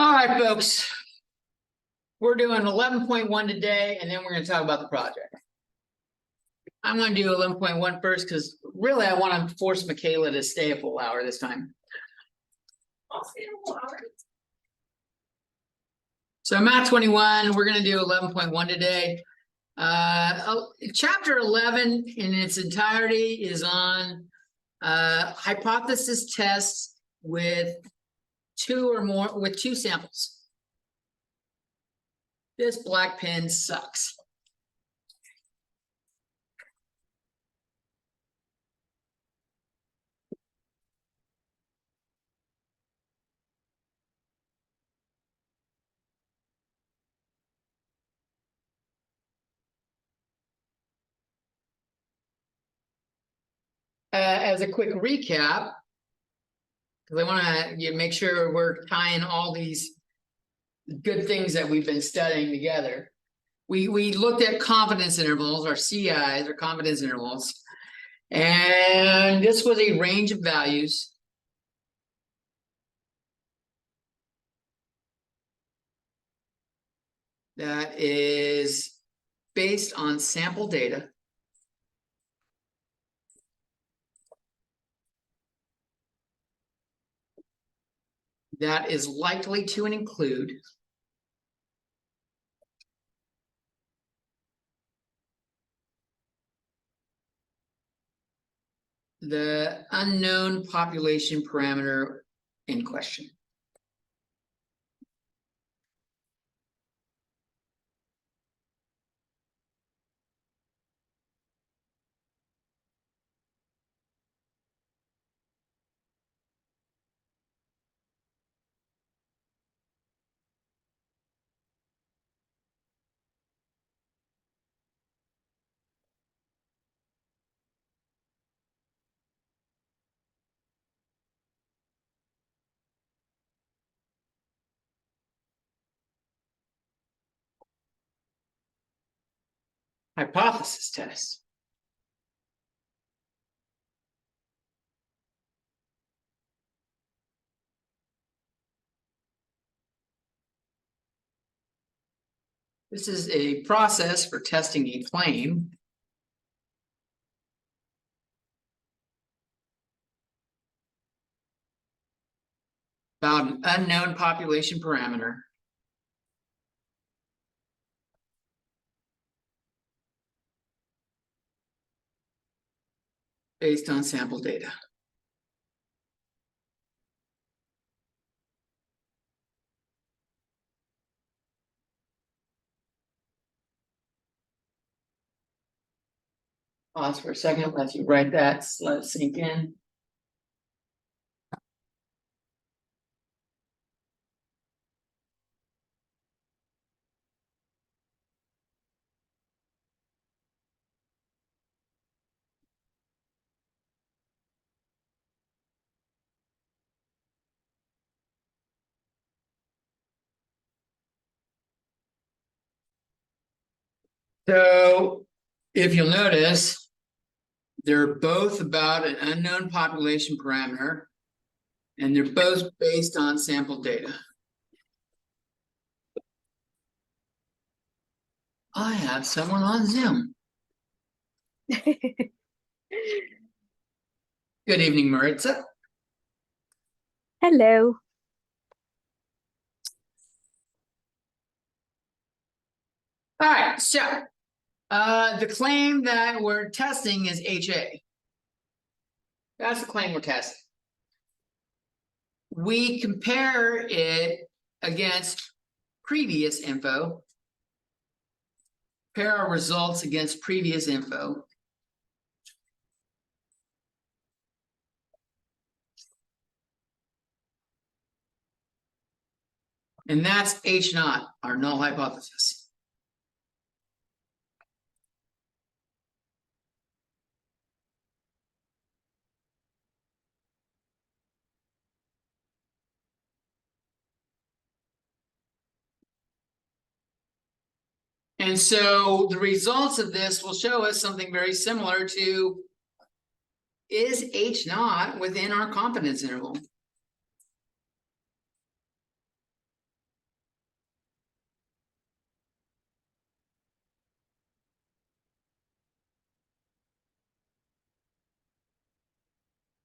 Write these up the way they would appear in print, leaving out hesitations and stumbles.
All right, folks. We're doing 11.1 today, and then we're going to talk about the project. I'm going to do 11.1 first because really I want to force Michaela to stay a full hour this time. I'll stay a full hour. So Math 21, we're going to do 11.1 today. Chapter 11 in its entirety is on hypothesis tests with two samples. This black pen sucks. As a quick recap, because I want to make sure we're tying all these good things that we've been studying together. We looked at confidence intervals, or CIs, or confidence intervals, and this was a range of values that is based on sample data that is likely to include the unknown population parameter in question. Hypothesis test. This is a process for testing a claim about an unknown population parameter based on sample data. Pause for a second, let you write that, let it sink in. So if you'll notice, they're both about an unknown population parameter, and they're both based on sample data. I have someone on Zoom. Good evening, Maritza. Hello. All right, so the claim that we're testing is HA. That's the claim we're testing. We compare it against previous info, compare our results against previous info. And that's H naught, our null hypothesis. And so the results of this will show us something very similar to, is H naught within our confidence interval?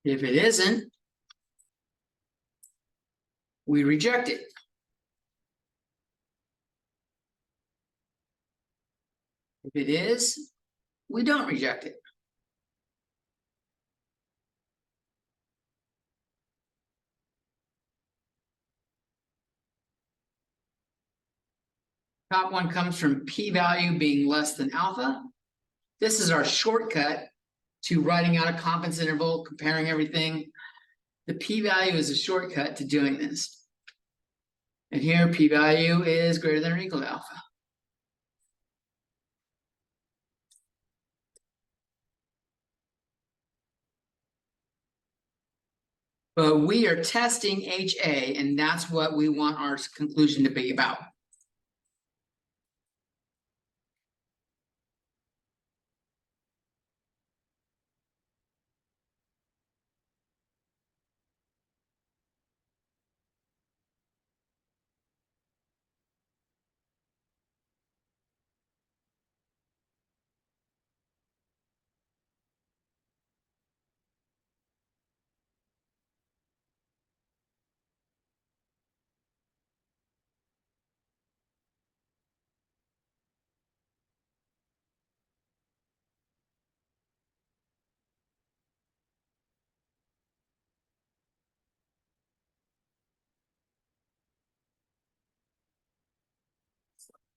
If it isn't, we reject it. If it is, we don't reject it. Top one comes from p-value being less than alpha. This is our shortcut to writing out a confidence interval, comparing everything. The p-value is a shortcut to doing this. And here p-value is greater than or equal to alpha. But we are testing HA, and that's what we want our conclusion to be about.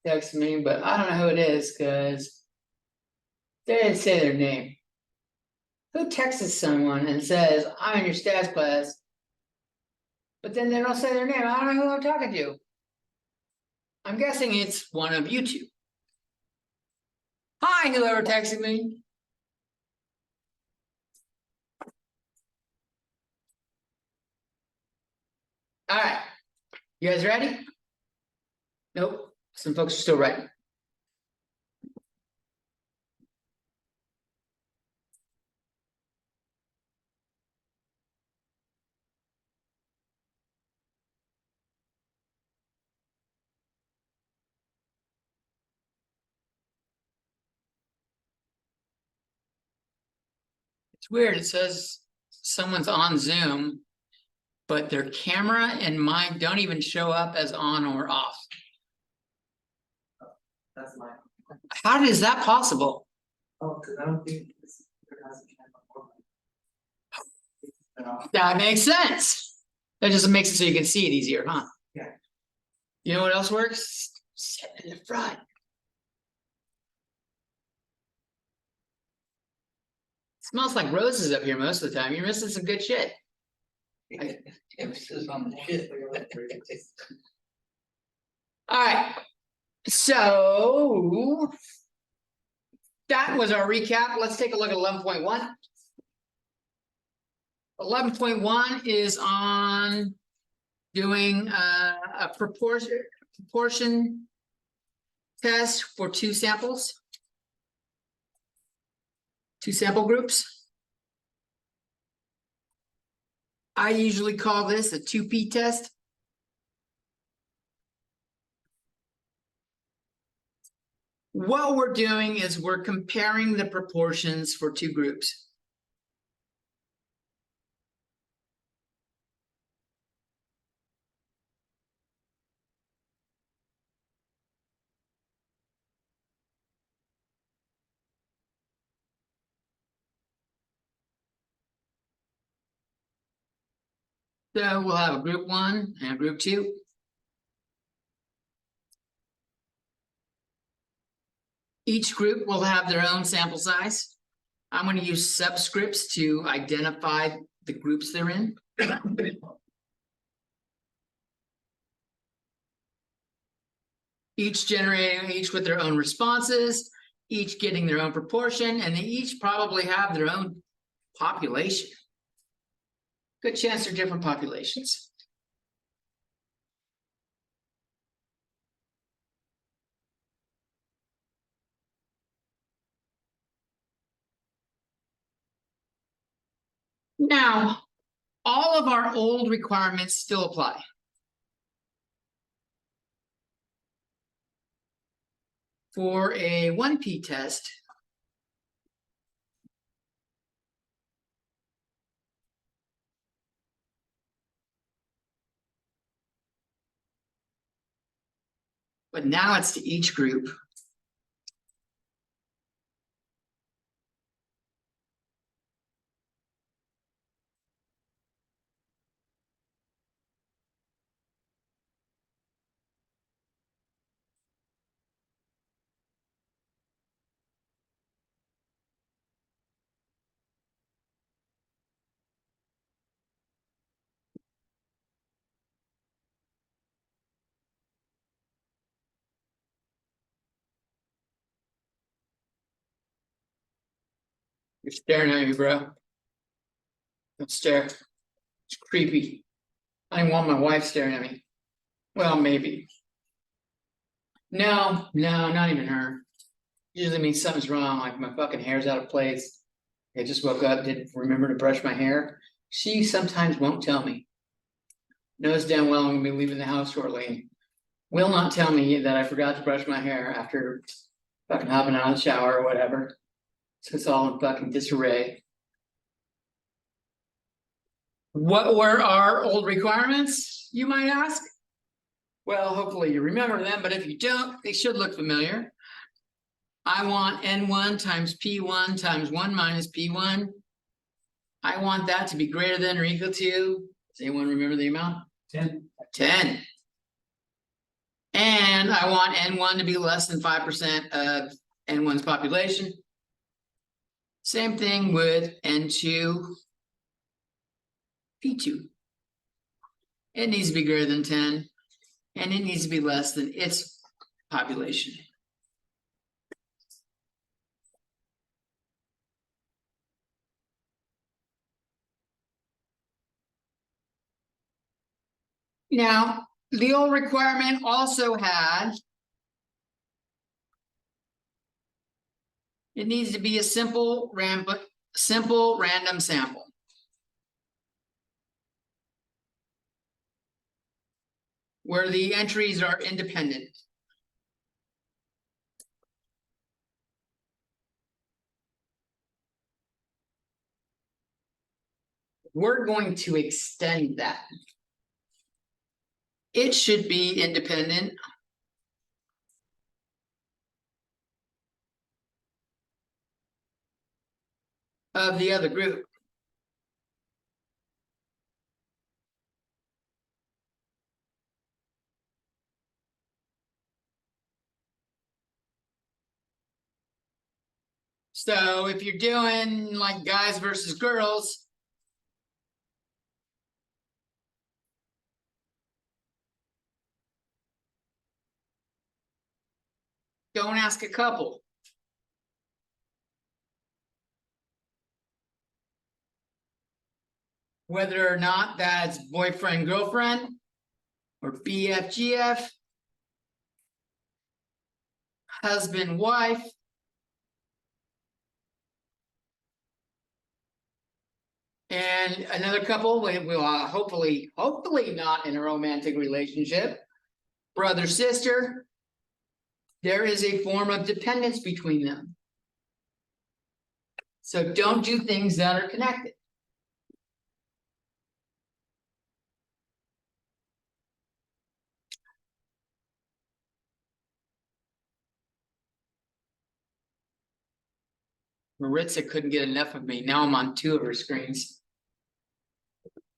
Text me, but I don't know who it is because they didn't say their name. Who texts someone and says, I'm in your stats class, but then they don't say their name? I don't know who I'm talking to. I'm guessing it's one of you two. Hi, whoever texted me. All right, you guys ready? Nope, some folks are still writing. It's weird, it says someone's on Zoom, but their camera and mic don't even show up as on or off. That's mine. How is that possible? Oh, because I don't think this has a camera. That makes sense. That just makes it so you can see it easier, huh? Yeah. You know what else works? Sit in the front. Smells like roses up here most of the time. You're missing some good shit. Emphasis on the shit. All right. So that was our recap. Let's take a look at 11.1. 11.1 is on doing a proportion test for two samples. Two sample groups. I usually call this a 2P test. What we're doing is we're comparing the proportions for two groups. So we'll have a group 1 and a group 2. Each group will have their own sample size. I'm going to use subscripts to identify the groups they're in. Each with their own responses, each getting their own proportion, and they each probably have their own population. Good chance they're different populations. Now, all of our old requirements still apply. For a 1P test, But now it's to each group. You're staring at me, bro. Don't stare. It's creepy. I didn't want my wife staring at me. Well, maybe. No, not even her. Usually means something's wrong, like my fucking hair's out of place. I just woke up, didn't remember to brush my hair. She sometimes won't tell me. Knows damn well I'm gonna be leaving the house shortly. Will not tell me that I forgot to brush my hair after fucking hopping out of the shower or whatever. So it's all in fucking disarray. What were our old requirements, you might ask? Well, hopefully you remember them, but if you don't, they should look familiar. I want N1 times P1 times 1 minus P1. I want that to be greater than or equal to, does anyone remember the amount? 10. 10. And I want N1 to be less than 5% of N1's population. Same thing with N2, P2. It needs to be greater than 10, and it needs to be less than its population. Now, the old requirement also had it needs to be a simple random sample. Where the entries are independent. We're going to extend that. It should be independent of the other group. So if you're doing like guys versus girls, don't ask a couple. Whether or not that's boyfriend, girlfriend, or BFGF, husband, wife. And another couple will hopefully not in a romantic relationship, brother, sister. There is a form of dependence between them. So don't do things that are connected. Maritza couldn't get enough of me. Now I'm on 2 of her screens.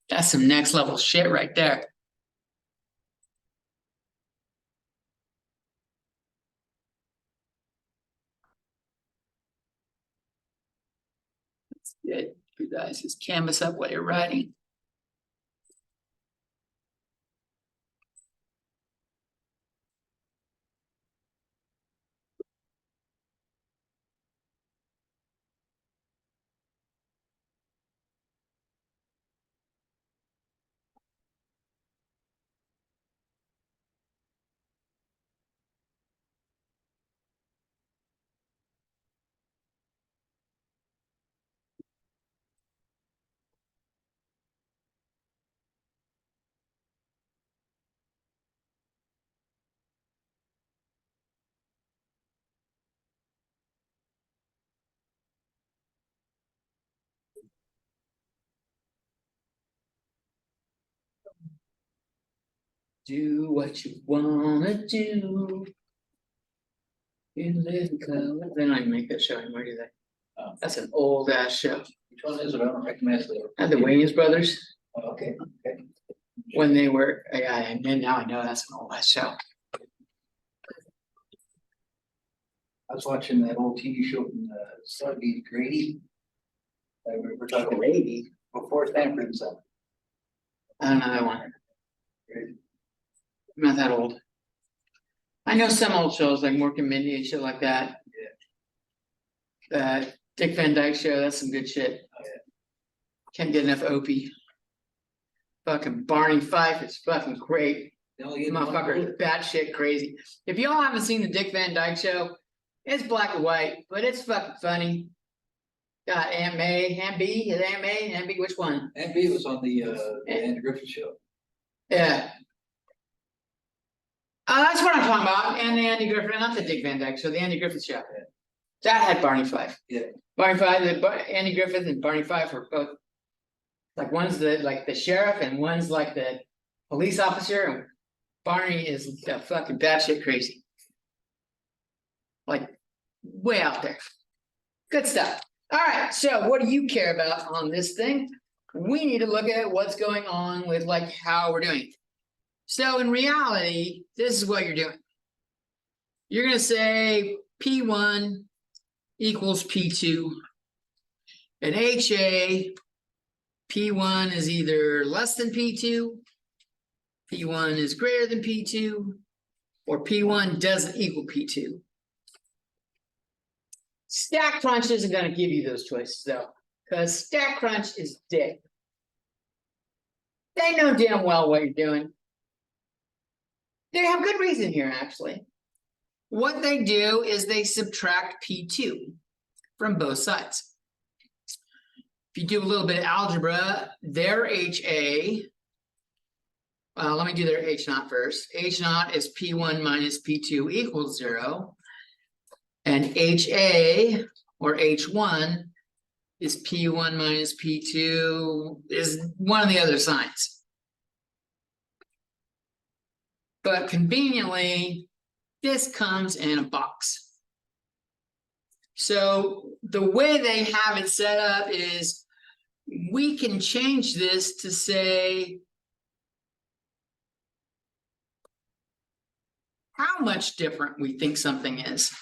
That's some next level shit right there. That's good. You guys just canvas up what you're writing. Do what you wanna do. You live in color. They don't even make that show anymore, do they? That's an old ass show. Which one is it? I don't recognize the. Had the Williams brothers Oh, okay, okay. when they were, yeah, and then now I know that's an old ass show. I was watching that old TV show from the seventies, Grady. We're talking Grady. before Stanford and stuff. I don't know that one. I'm not that old. I know some old shows like Mork and Mindy and shit like that. Dick Van Dyke Show, that's some good shit. Oh, yeah. Can't get enough Opie. Fucking Barney Fife is fucking great. They only get one Motherfucker is bullet. batshit crazy. If y'all haven't seen the Dick Van Dyke Show, it's black and white, but it's fucking funny. Got Aunt May, Aunt B, is it Aunt May, Aunt B, which one? And B was on the Andy Griffith Show. Yeah. That's what I'm talking about, and the Andy Griffith, not the Dick Van Dyke Show, the Andy Griffith Show. That had Barney Fife. Yeah. Barney Fife, Andy Griffith and Barney Fife were both. Like one's the sheriff and one's like the police officer, and Barney is fucking batshit crazy. Like way out there. Good stuff. All right, so what do you care about on this thing? We need to look at what's going on with like how we're doing. So in reality, this is what you're doing. You're gonna say P1 equals P2, and HA, P1 is either less than P2, P1 is greater than P2, or P1 doesn't equal P2. StatCrunch isn't going to give you those choices though, because StatCrunch is dick. They know damn well what you're doing. They have good reason here, actually. What they do is they subtract P2 from both sides. If you do a little bit of algebra, their HA, let me do their H naught first. H naught is P1 minus P2 equals 0. And HA, or H1, is P1 minus P2, is one of the other signs. But conveniently, this comes in a box. So the way they have it set up is we can change this to say how much different we think something is.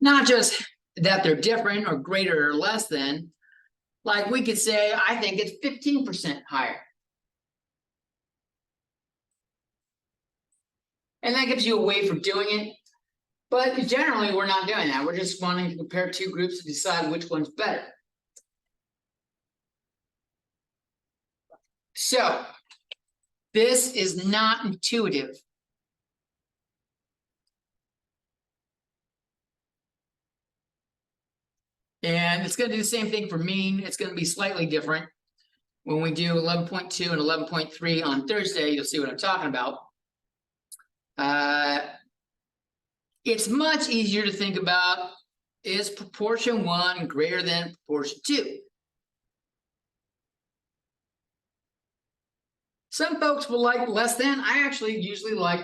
Not just that they're different or greater or less than. Like we could say, I think it's 15% higher. And that gives you a way for doing it. But generally, we're not doing that. We're just wanting to compare two groups to decide which one's better. So, this is not intuitive. And it's going to do the same thing for mean. It's going to be slightly different. When we do 11.2 and 11.3 on Thursday, you'll see what I'm talking about. It's much easier to think about, is proportion 1 greater than proportion 2? Some folks will like less than. I actually usually like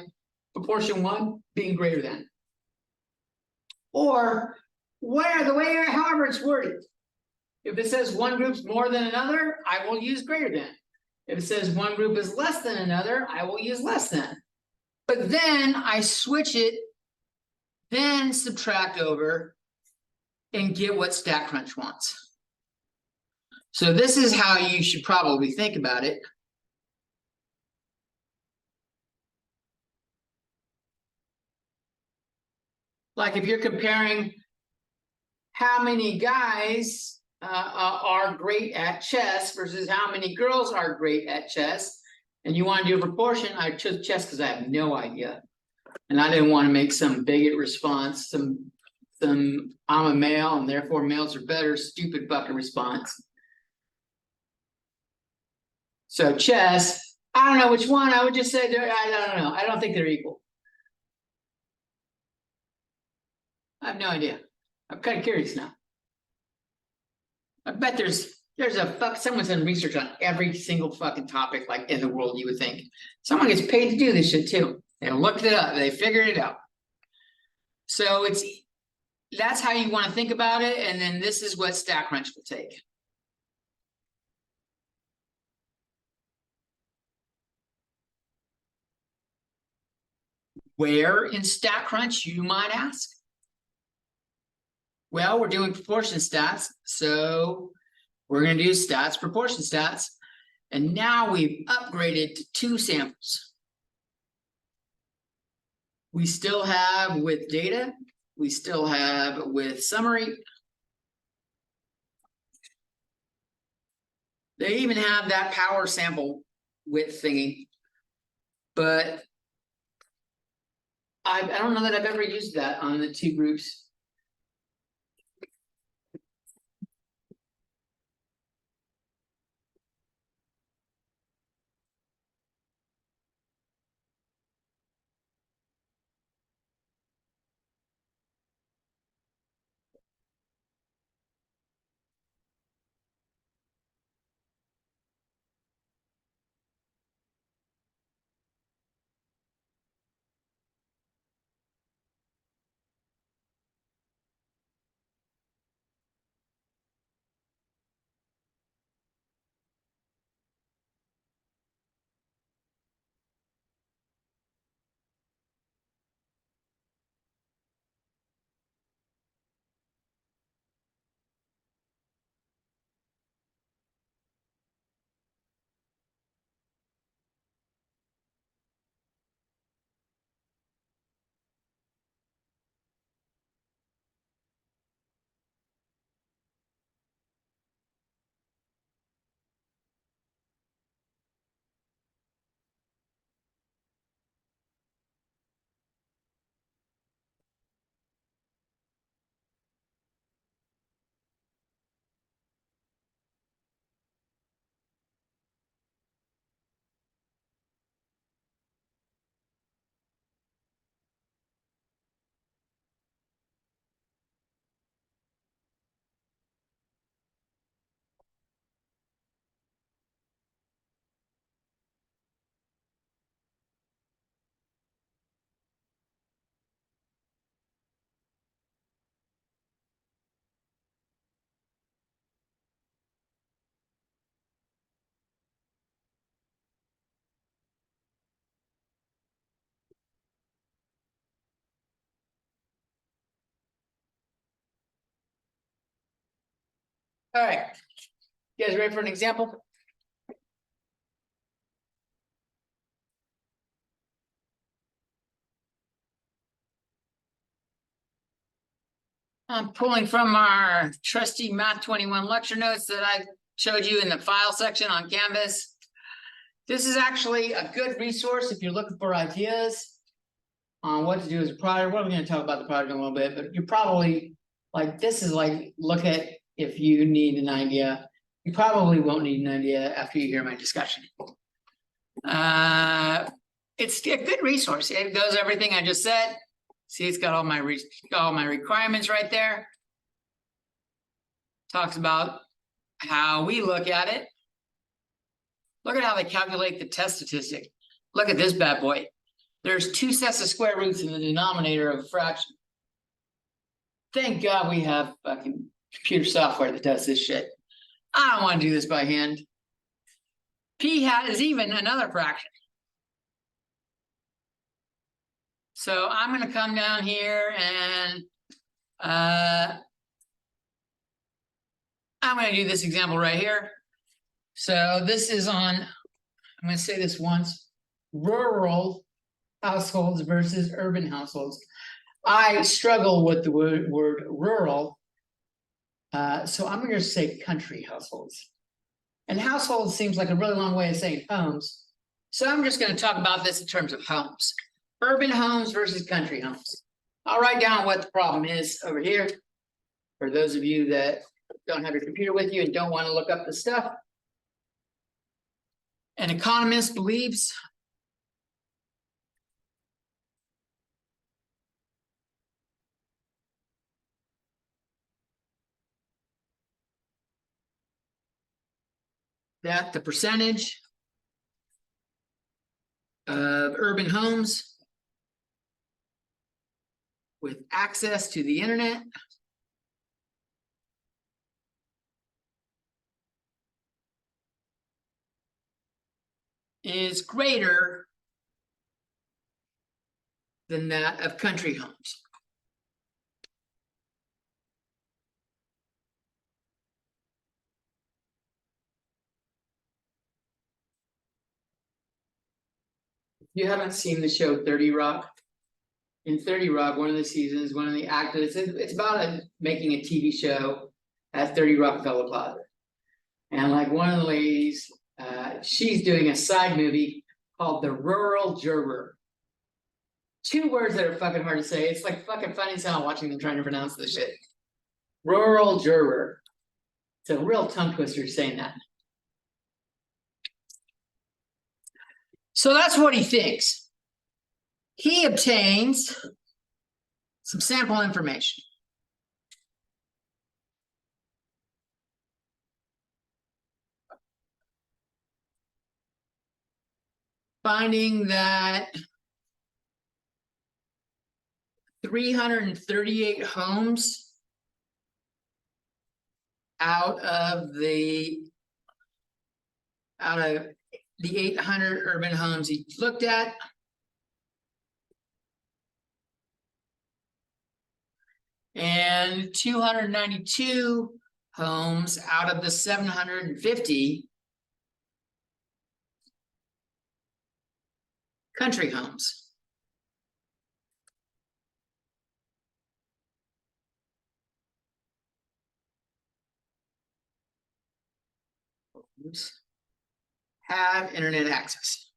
proportion 1 being greater than. Or however it's worded. If it says one group's more than another, I will use greater than. If it says one group is less than another, I will use less than. But then I switch it, then subtract over, and get what StatCrunch wants. So this is how you should probably think about it. Like if you're comparing how many guys are great at chess versus how many girls are great at chess, and you want to do a proportion, I chose chess because I have no idea. And I didn't want to make some bigot response, some I'm a male and therefore males are better, stupid fucking response. So chess, I don't know which one, I would just say, I don't know, I don't think they're equal. I have no idea. I'm kind of curious now. I bet there's someone's done research on every single fucking topic like in the world, you would think. Someone gets paid to do this shit too. They looked it up, they figured it out. So that's how you want to think about it, and then this is what StatCrunch will take. Where in StatCrunch, you might ask? Well, we're doing proportion stats, so we're going to do stats, proportion stats, and now we've upgraded to 2 samples. We still have with data, we still have with summary. They even have that power sample width thingy, but I don't know that I've ever used that on the 2 groups. All right, you guys ready for an example? I'm pulling from our trusty Math 21 lecture notes that I showed you in the file section on Canvas. This is actually a good resource if you're looking for ideas on what to do as a project. Well, we're going to talk about the project in a little bit, but you probably this is look at if you need an idea. You probably won't need an idea after you hear my discussion. It's a good resource. It does everything I just said. See, it's got all my requirements right there. Talks about how we look at it. Look at how they calculate the test statistic. Look at this bad boy. There's 2 sets of square roots in the denominator of a fraction. Thank God we have fucking computer software that does this shit. I don't want to do this by hand. P hat is even another fraction. So I'm going to come down here and I'm going to do this example right here. So this is on, I'm going to say this once, rural households versus urban households. I struggle with the word rural. So I'm going to say country households. And household seems like a really long way of saying homes. So I'm just going to talk about this in terms of homes. Urban homes versus country homes. I'll write down what the problem is over here. For those of you that don't have your computer with you and don't want to look up the stuff. An economist believes that the percentage of urban homes with access to the internet is greater than that of country homes. You haven't seen the show 30 Rock? In 30 Rock, one of the seasons, one of the actors, it's about making a TV show at 30 Rockefeller Plaza. And like one of the ladies, she's doing a side movie called The Rural Juror. 2 words that are fucking hard to say. It's like fucking funny sound watching them trying to pronounce this shit. Rural Juror. It's a real tongue twister saying that. So that's what he thinks. He obtains some sample information. Finding that 338 homes out of the 800 urban homes he looked at and 292 homes out of the 750 country homes. Have internet access.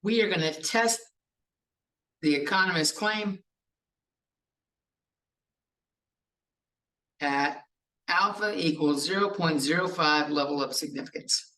We are going to test the economist's claim at alpha equals 0.05 level of significance.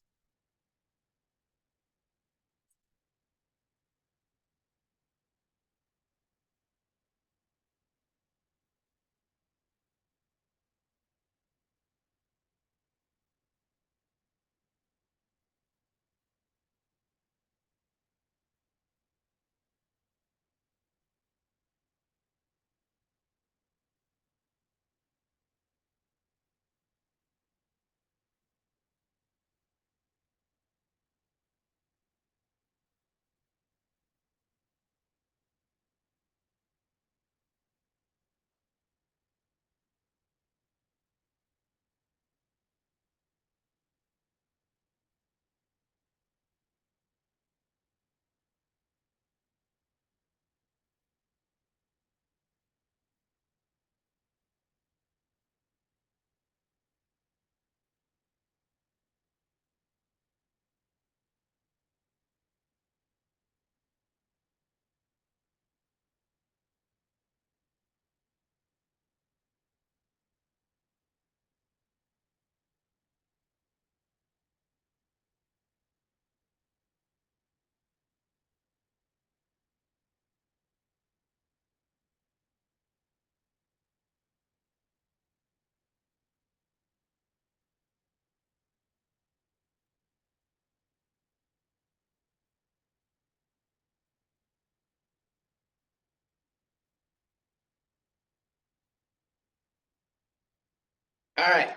All right.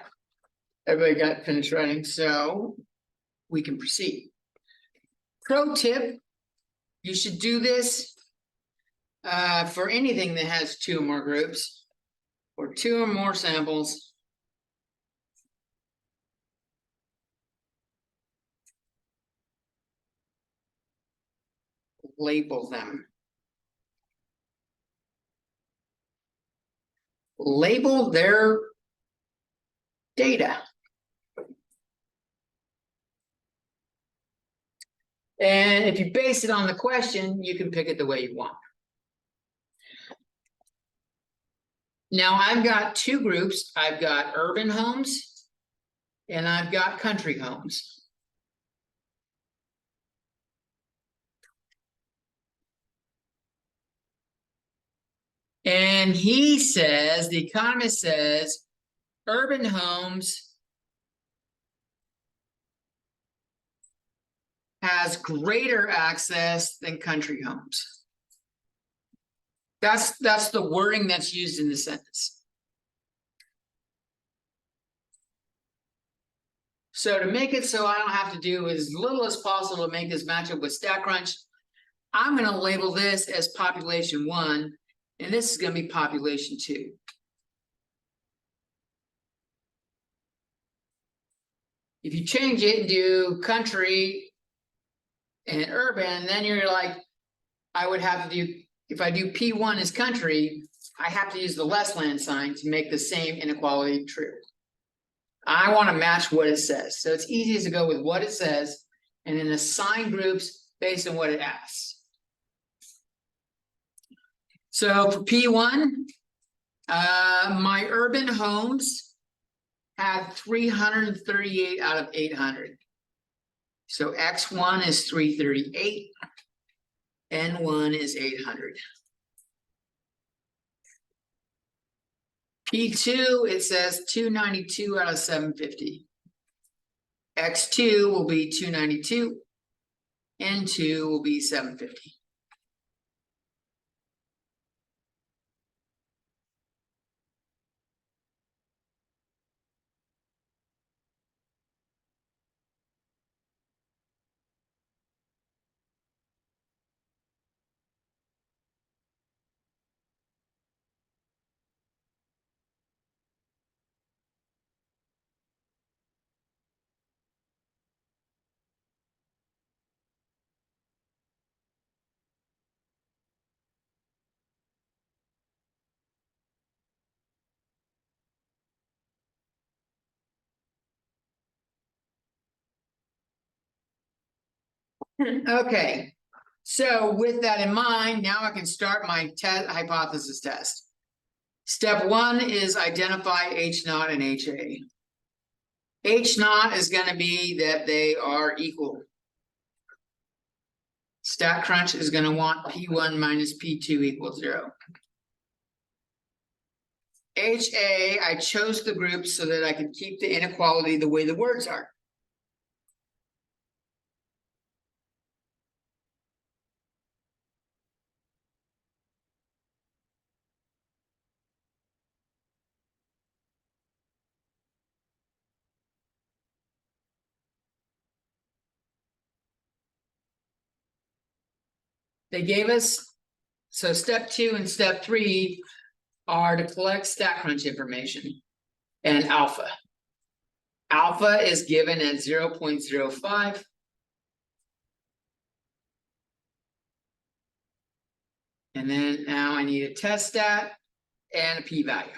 Everybody got finished writing, so we can proceed. Pro tip, you should do this for anything that has 2 or more groups or 2 or more samples. Label them. Label their data. And if you base it on the question, you can pick it the way you want. Now I've got 2 groups. I've got urban homes and I've got country homes. And he says, the economist says, urban homes has greater access than country homes. That's the wording that's used in the sentence. So to make it so I don't have to do as little as possible to make this match up with StatCrunch, I'm gonna label this as population 1, and this is gonna be population 2. If you change it and do country and urban, then you're like, I would have to do, if I do P1 as country, I have to use the less land sign to make the same inequality true. I want to match what it says. So it's easiest to go with what it says and then assign groups based on what it asks. So for P1, my urban homes had 338 out of 800. So X1 is 338, N1 is 800. P2, it says 292 out of 750. X2 will be 292, N2 will be 750. Okay, so with that in mind, now I can start my hypothesis test. Step 1 is identify H naught and HA. H naught is going to be that they are equal. StatCrunch is going to want P1 minus P2 equals 0. HA, I chose the group so that I could keep the inequality the way the words are. They gave us, so step 2 and step 3 are to collect StatCrunch information and alpha. Alpha is given at 0.05. And then now I need a test stat and a p-value.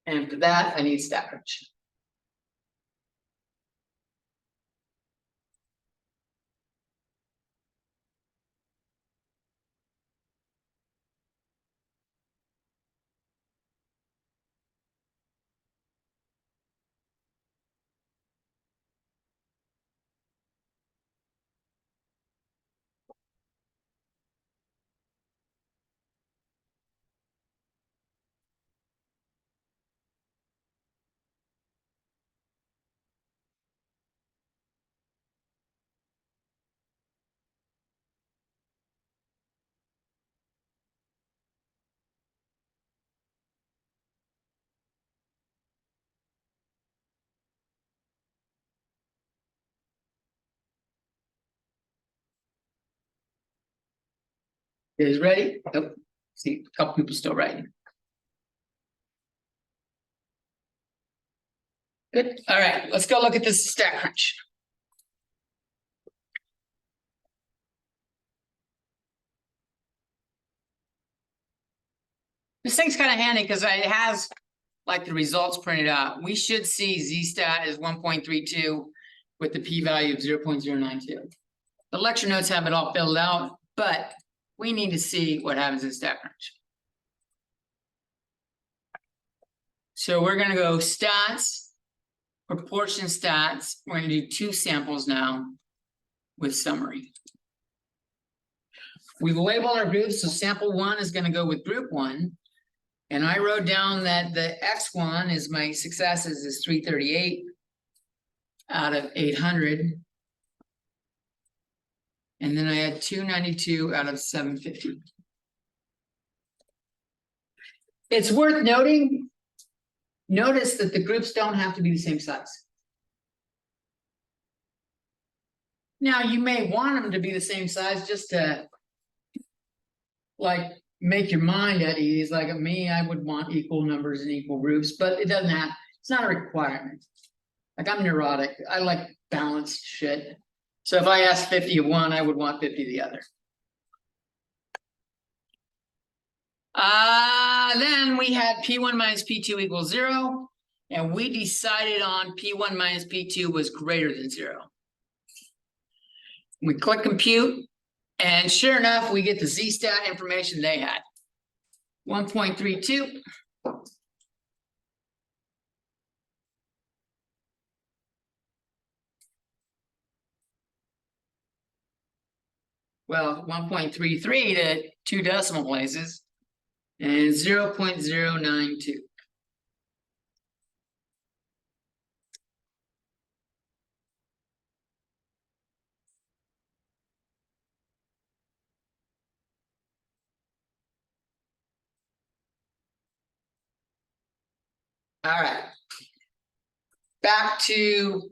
And for that, I need StatCrunch. You guys ready? Oh, see, a couple people still writing. Good. All right, let's go look at this StatCrunch. This thing's kind of handy because it has like the results printed out. We should see Z-stat is 1.32 with the p-value of 0.092. The lecture notes have it all filled out, but we need to see what happens in StatCrunch. So we're going to go stats, proportion stats, we're gonna do 2 samples now with summary. We've labeled our groups, so sample 1 is gonna go with group 1. And I wrote down that the X1 is my successes is 338 out of 800. And then I had 292 out of 750. It's worth noting, notice that the groups don't have to be the same size. Now, you may want them to be the same size just to like make your mind at ease. Like me, I would want equal numbers and equal groups, but it doesn't have, it's not a requirement. Like I'm neurotic, I like balanced shit. So if I asked 50 of one, I would want 50 of the other. Then we had P1 minus P2 equals 0, and we decided on P1 minus P2 was greater than 0. We click compute, and sure enough, we get the Z-stat information they had. 1.32. Well, 1.33 to 2 decimal places, and 0.092. All right. Back to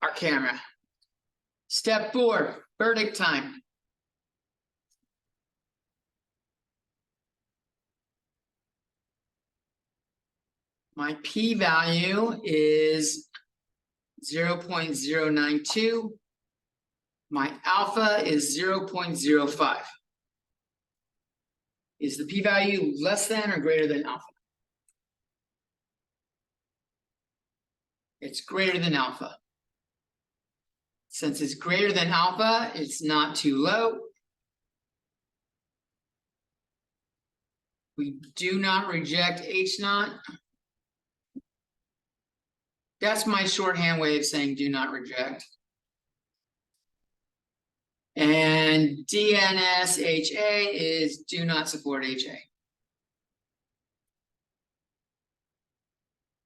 our camera. Step 4, verdict time. My p-value is 0.092. My alpha is 0.05. Is the p-value less than or greater than alpha? It's greater than alpha. Since it's greater than alpha, it's not too low. We do not reject H naught. That's my shorthand way of saying do not reject. And DNSHA is do not support HA.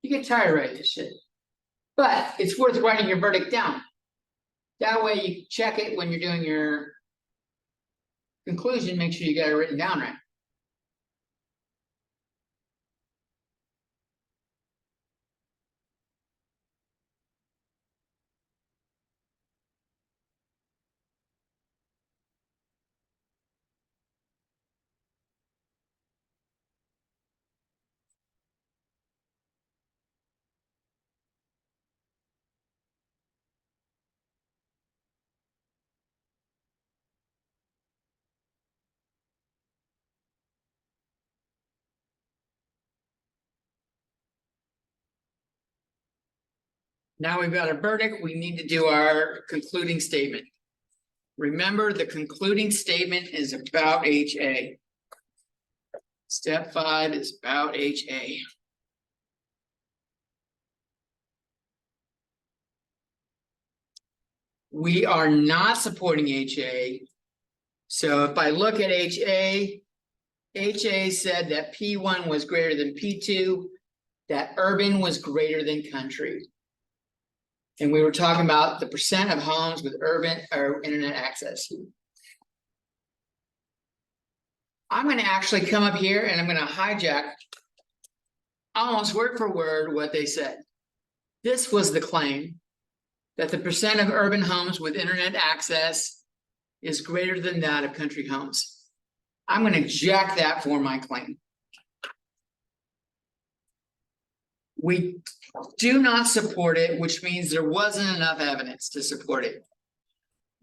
You get tired of writing this shit, but it's worth writing your verdict down. That way you check it when you're doing your conclusion, make sure you got it written down right. Now we've got a verdict, we need to do our concluding statement. Remember, the concluding statement is about HA. Step 5 is about HA. We are not supporting HA. So if I look at HA, HA said that P1 was greater than P2, that urban was greater than country. And we were talking about the percent of homes with urban or internet access. I'm going to actually come up here and I'm going to hijack almost word for word what they said. This was the claim that the percent of urban homes with internet access is greater than that of country homes. I'm going to jack that for my claim. We do not support it, which means there wasn't enough evidence to support it.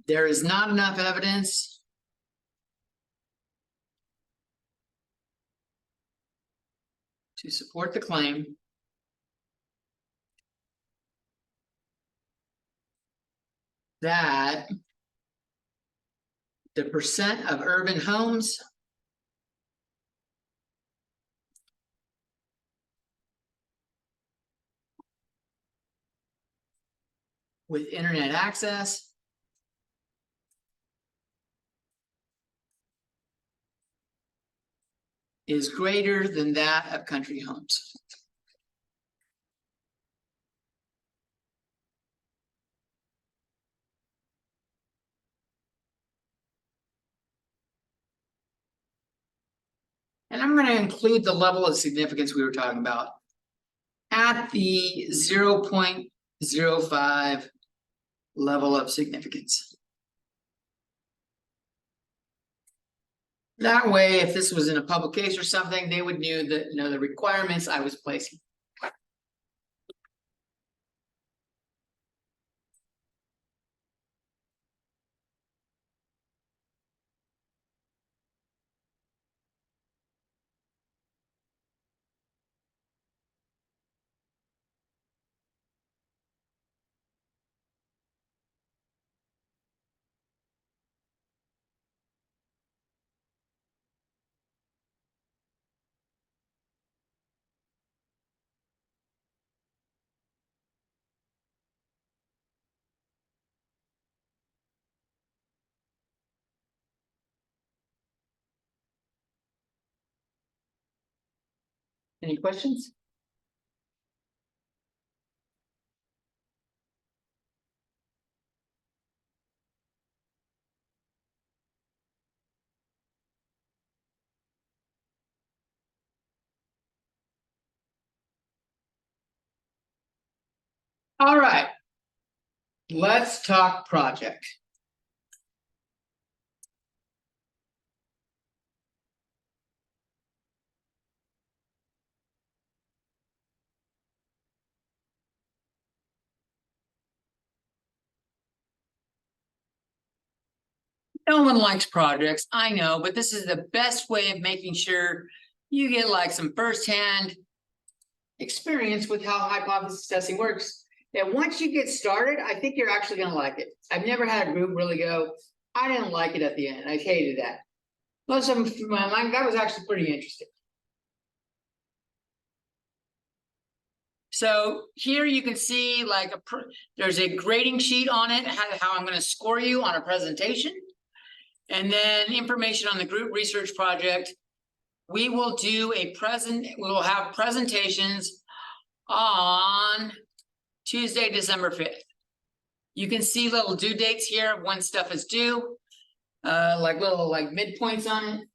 There is not enough evidence to support the claim that the percent of urban homes with internet access is greater than that of country homes. And I'm going to include the level of significance we were talking about at the 0.05 level of significance. That way, if this was in a publication or something, they would know the requirements I was placing. Any questions? All right. Let's talk project. No one likes projects, I know, but this is the best way of making sure you get like some firsthand experience with how hypothesis testing works. And once you get started, I think you're actually gonna like it. I've never had a group really go, I didn't like it at the end. I hated that. Most of them, that was actually pretty interesting. So here you can see like there's a grading sheet on it, how I'm gonna score you on a presentation. And then information on the group research project. We will do we will have presentations on Tuesday, December 5th. You can see little due dates here of when stuff is due, like little midpoints on it.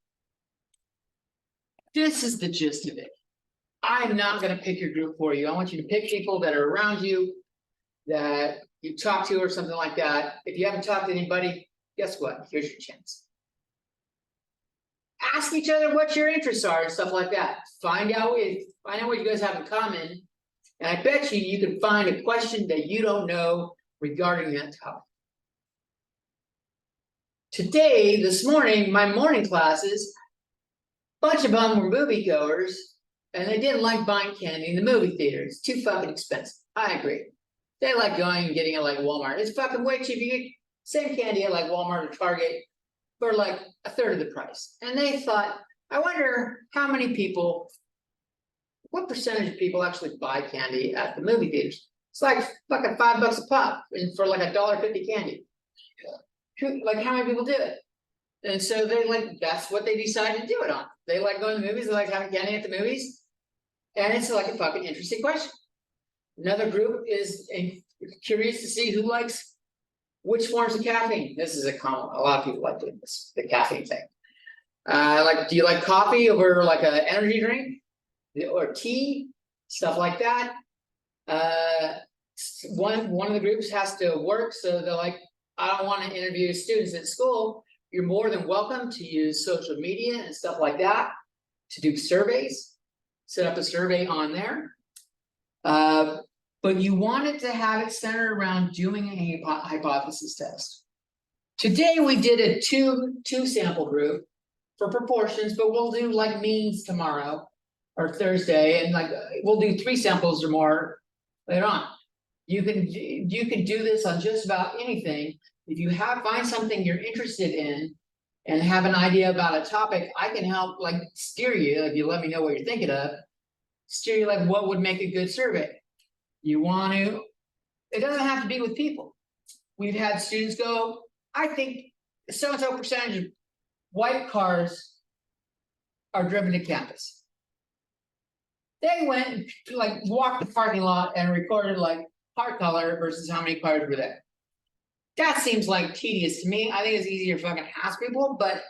This is the gist of it. I'm not going to pick your group for you. I want you to pick people that are around you, that you talk to or something like that. If you haven't talked to anybody, guess what? Here's your chance. Ask each other what your interests are and stuff like that. Find out what you guys have in common. And I bet you can find a question that you don't know regarding that topic. Today, this morning, my morning classes, a bunch of them were moviegoers, and they didn't like buying candy in the movie theater. It's too fucking expensive. I agree. They like going and getting it like Walmart. It's fucking way cheap. You get same candy at like Walmart or Target for like a third of the price. And they thought, I wonder how many people, what percentage of people actually buy candy at the movie theaters? It's like fucking $5 a pop and for like $1.50 candy. Like how many people do it? And so they that's what they decided to do it on. They like going to the movies, they like having candy at the movies. And it's like a fucking interesting question. Another group is curious to see who likes which forms of caffeine. This is a lot of people like doing this, the caffeine thing. Do you like coffee over like an energy drink or tea, stuff like that? One of the groups has to work, so they're like, I don't want to interview students at school. You're more than welcome to use social media and stuff like that to do surveys, set up a survey on there. But you wanted to have it centered around doing a hypothesis test. Today we did a two sample group for proportions, but we'll do like means tomorrow or Thursday, and like we'll do 3 samples or more later on. You can do this on just about anything. If you find something you're interested in and have an idea about a topic, I can help like steer you, if you let me know what you're thinking of, steer you like what would make a good survey. You want to it doesn't have to be with people. We've had students go, I think so-and-so percentage of white cars are driven to campus. They went and like walked the parking lot and recorded like car color versus how many cars were there. That seems like tedious to me. I think it's easier to fucking ask people, but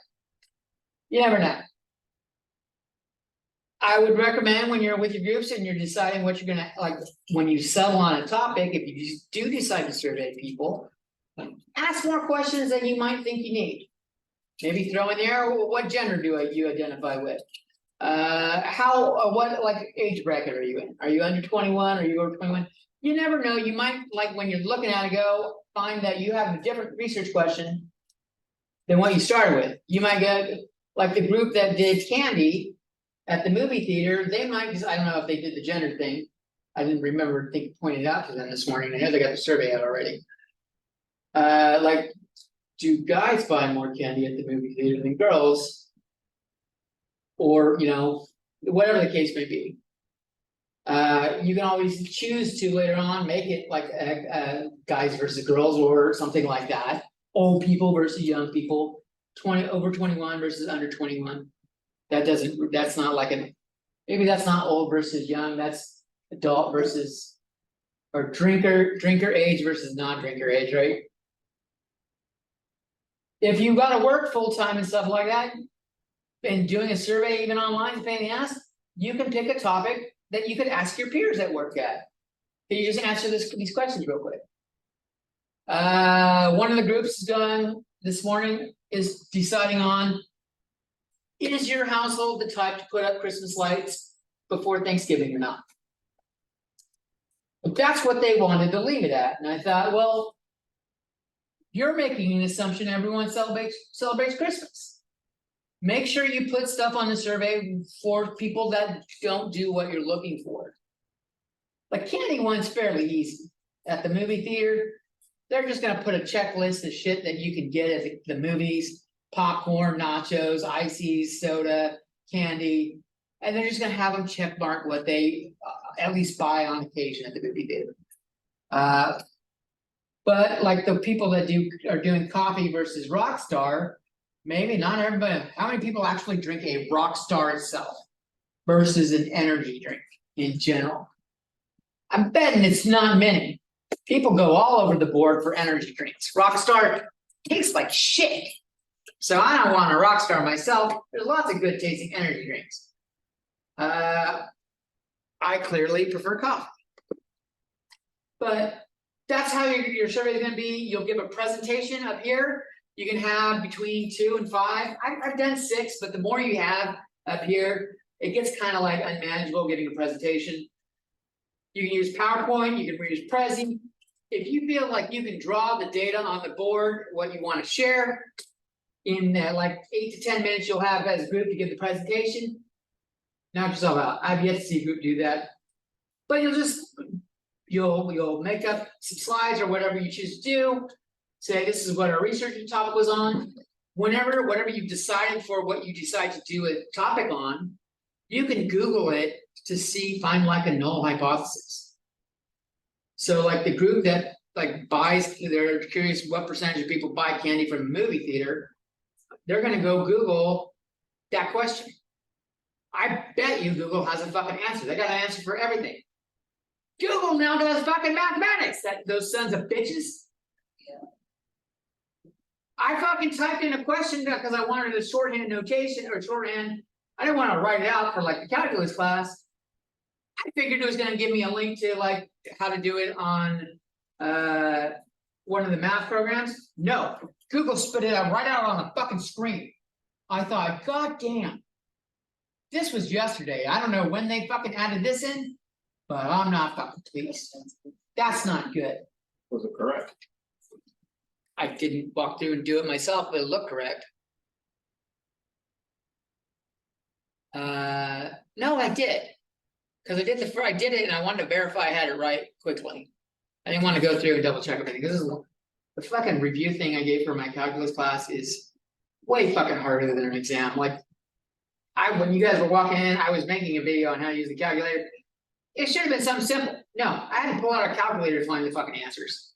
you never know. I would recommend when you're with your groups and you're deciding what you're gonna, like, when you settle on a topic, if you do decide to survey people. Ask more questions than you might think you need. Maybe throw in there, what gender do you identify with? What like age bracket are you in? Are you under 21? Are you over 21? You never know, you might, like, when you're looking at it, find that you have a different research question than what you started with. You might get, like the group that did candy at the movie theater, they might, I don't know if they did the gender thing. I didn't remember, pointing it out to them this morning. I know they got the survey out already. Like, do guys buy more candy at the movie theater than girls? Or, you know, whatever the case may be. You can always choose to later on make it like guys versus girls or something like that. Old people versus young people, over 21 versus under 21. That's not like maybe that's not old versus young, that's adult versus, or drinker age versus non-drinker age, right? If you gotta work full-time and stuff like that, and doing a survey even online, is a pain in the ass, you can pick a topic that you could ask your peers at work at. Can you just answer these questions real quick? One of the groups done this morning is deciding on, is your household the type to put up Christmas lights before Thanksgiving or not? But that's what they wanted to leave it at, and I thought, well, you're making an assumption everyone celebrates Christmas. Make sure you put stuff on the survey for people that don't do what you're looking for. Like candy one's fairly easy. At the movie theater, they're just gonna put a checklist of shit that you can get at the movies: popcorn, nachos, ices, soda, candy, and they're just gonna have them check mark what they at least buy on occasion at the movie theater. But like the people that are doing coffee versus Rockstar, maybe not everybody. How many people actually drink a Rockstar itself versus an energy drink in general? I'm betting it's not many. People go all over the board for energy drinks. Rockstar tastes like shit. So I don't want a Rockstar myself. There's lots of good tasting energy drinks. I clearly prefer coffee. But that's how your survey is gonna be. You'll give a presentation up here. You can have between 2 and 5. I've done 6, but the more you have up here, it gets kind of like unmanageable giving a presentation. You can use PowerPoint, you can use Prezi. If you feel like you can draw the data on the board, what you want to share, in like 8 to 10 minutes, you'll have as a group to give the presentation. Knock yourself out. I've yet to see a group do that. But you'll make up some slides or whatever you choose to do. Say this is what our research topic was on. Whatever you've decided for what you decide to do a topic on, you can Google it to find like a null hypothesis. So like the group that like buys, they're curious what percentage of people buy candy from the movie theater, they're gonna go Google that question. I bet you Google has a fucking answer. They got an answer for everything. Google now does fucking mathematics, those sons of bitches. I fucking typed in a question because I wanted a shorthand notation or shorthand. I didn't want to write it out for like the calculus class. I figured it was going to give me a link to like how to do it on one of the math programs. No, Google spit it out right out on the fucking screen. I thought, God damn, this was yesterday. I don't know when they fucking added this in, but I'm not fucking pleased. That's not good. Was it correct? I didn't walk through and do it myself, but it looked correct. No, I did. Because I did it and I wanted to verify I had it right quickly. I didn't want to go through and double check everything. This is the fucking review thing I gave for my calculus class is way fucking harder than an exam. Like when you guys were walking in, I was making a video on how to use the calculator. It should have been something simple. No, I had to pull out a calculator to find the fucking answers.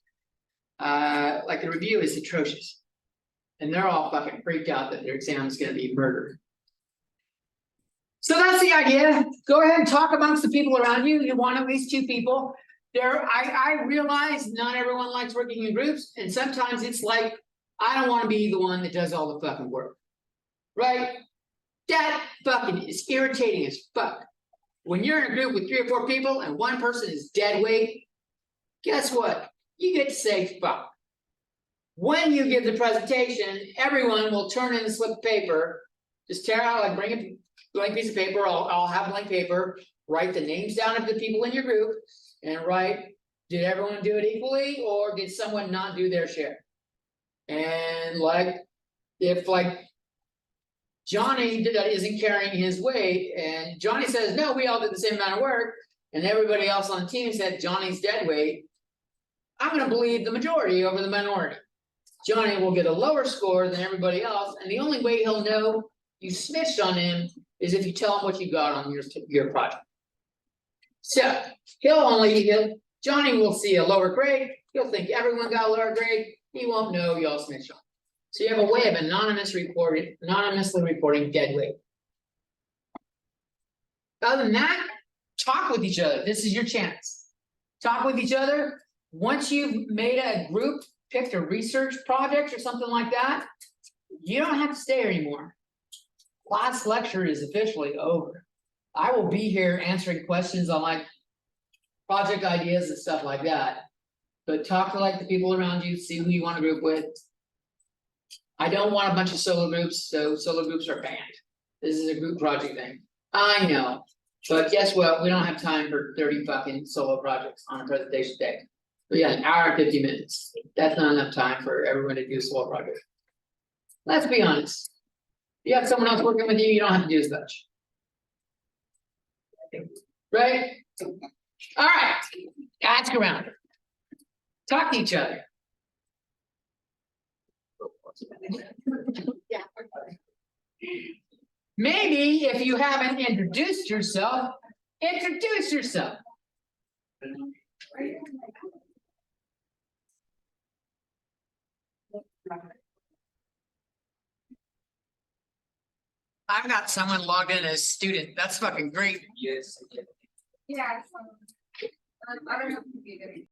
Like the review is atrocious. And they're all fucking freaked out that their exam is gonna be murdered. So that's the idea. Go ahead and talk amongst the people around you. You want at least 2 people. I realize not everyone likes working in groups, and sometimes it's like, I don't wanna be the one that does all the fucking work. Right? That fucking is irritating as fuck. When you're in a group with 3 or 4 people and one person is dead weight, guess what? You get to say fuck. When you give the presentation, everyone will turn in a slip of paper. Just tear out, like bring a blank piece of paper, I'll have blank paper, write the names down of the people in your group. And write, did everyone do it equally or did someone not do their share? And like, if like. Johnny isn't carrying his weight and Johnny says, no, we all did the same amount of work. And everybody else on the team said Johnny's dead weight. I'm gonna believe the majority over the minority. Johnny will get a lower score than everybody else, and the only way he'll know you snitched on him is if you tell him what you got on your project. So Johnny will see a lower grade, he'll think everyone got a lower grade, he won't know y'all snitched on him. So you have a way of anonymously reporting dead weight. Other than that, talk with each other. This is your chance. Talk with each other. Once you've made a group, picked a research project or something like that, you don't have to stay here anymore. Last lecture is officially over. I will be here answering questions on like project ideas and stuff like that. But talk to like the people around you, see who you want to group with. I don't want a bunch of solo groups, so solo groups are banned. This is a group project thing. I know, but guess what? We don't have time for 30 fucking solo projects on a presentation day. We got 1 hour and 50 minutes. That's not enough time for everyone to do a solo project. Let's be honest. You have someone else working with you, you don't have to do as much. Right? All right, ask around. Talk to each other. Maybe if you haven't introduced yourself, introduce yourself. I've got someone logged in as student. That's fucking great. Yes. Yeah. I don't know if you get it.